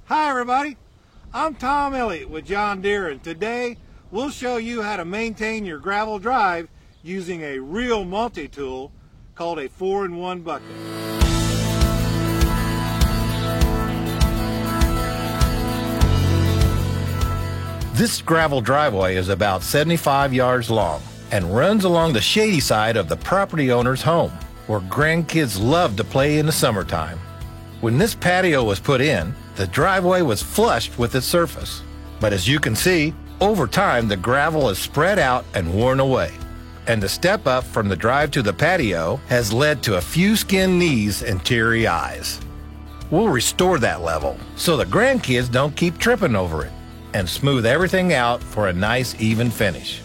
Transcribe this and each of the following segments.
Hi everybody, I'm Tom Elliott with John Deere, and today we'll show you how to maintain your gravel drive using a real multi-tool called a 4-in-1 bucket. This gravel driveway is about 75 yards long and runs along the shady side of the property owner's home, where grandkids love to play in the summertime. When this patio was put in, the driveway was flushed with its surface. But as you can see, over time the gravel is spread out and worn away. And the step up from the drive to the patio has led to a few skinned knees and teary eyes. We'll restore that level so the grandkids don't keep tripping over it, and smooth everything out for a nice even finish.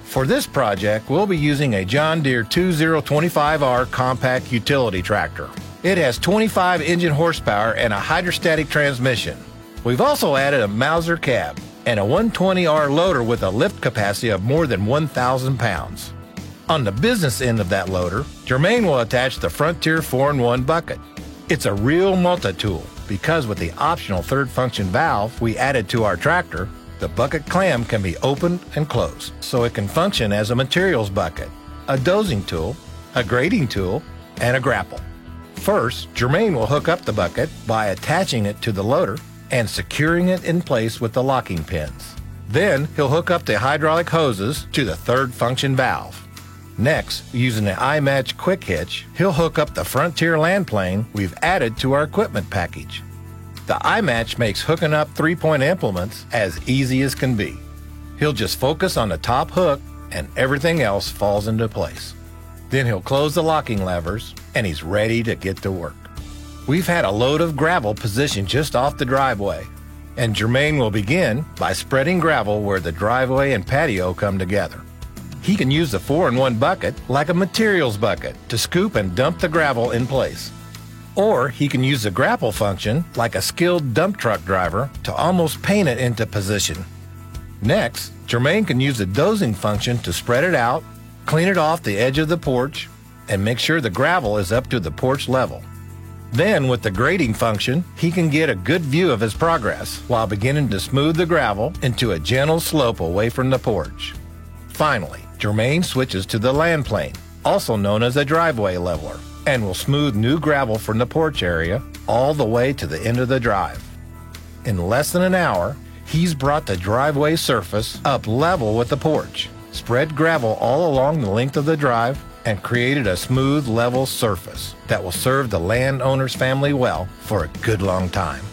For this project, we'll be using a John Deere 2025R compact utility tractor. It has 25 engine horsepower and a hydrostatic transmission. We've also added a Mauser cab and a 120R loader with a lift capacity of more than 1,000 pounds. On the business end of that loader, Jermaine will attach the Frontier 4-in-1 bucket. It's a real multi-tool because with the optional third function valve we added to our tractor, the bucket clam can be opened and closed, so it can function as a materials bucket, a dozing tool, a grading tool, and a grapple. First, Jermaine will hook up the bucket by attaching it to the loader and securing it in place with the locking pins. Then he'll hook up the hydraulic hoses to the third function valve. Next, using the iMatch quick hitch, he'll hook up the Frontier land plane we've added to our equipment package. The iMatch makes hooking up 3-point implements as easy as can be. He'll just focus on the top hook and everything else falls into place. Then he'll close the locking levers and he's ready to get to work. We've had a load of gravel positioned just off the driveway, and Jermaine will begin by spreading gravel where the driveway and patio come together. He can use the 4-in-1 bucket like a materials bucket to scoop and dump the gravel in place. Or he can use the grapple function like a skilled dump truck driver to almost paint it into position. Next, Jermaine can use the dozing function to spread it out, clean it off the edge of the porch, and make sure the gravel is up to the porch level. Then, with the grading function, he can get a good view of his progress while beginning to smooth the gravel into a gentle slope away from the porch. Finally, Jermaine switches to the land plane, also known as a driveway leveler, and will smooth new gravel from the porch area all the way to the end of the drive. In less than an hour, he's brought the driveway surface up level with the porch, spread gravel all along the length of the drive, and created a smooth, level surface that will serve the landowner's family well for a good long time.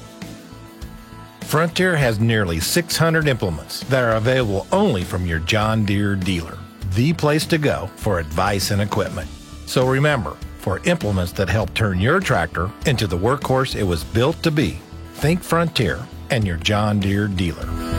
Frontier has nearly 600 implements that are available only from your John Deere dealer, the place to go for advice and equipment. So remember, for implements that help turn your tractor into the workhorse it was built to be, think Frontier and your John Deere dealer.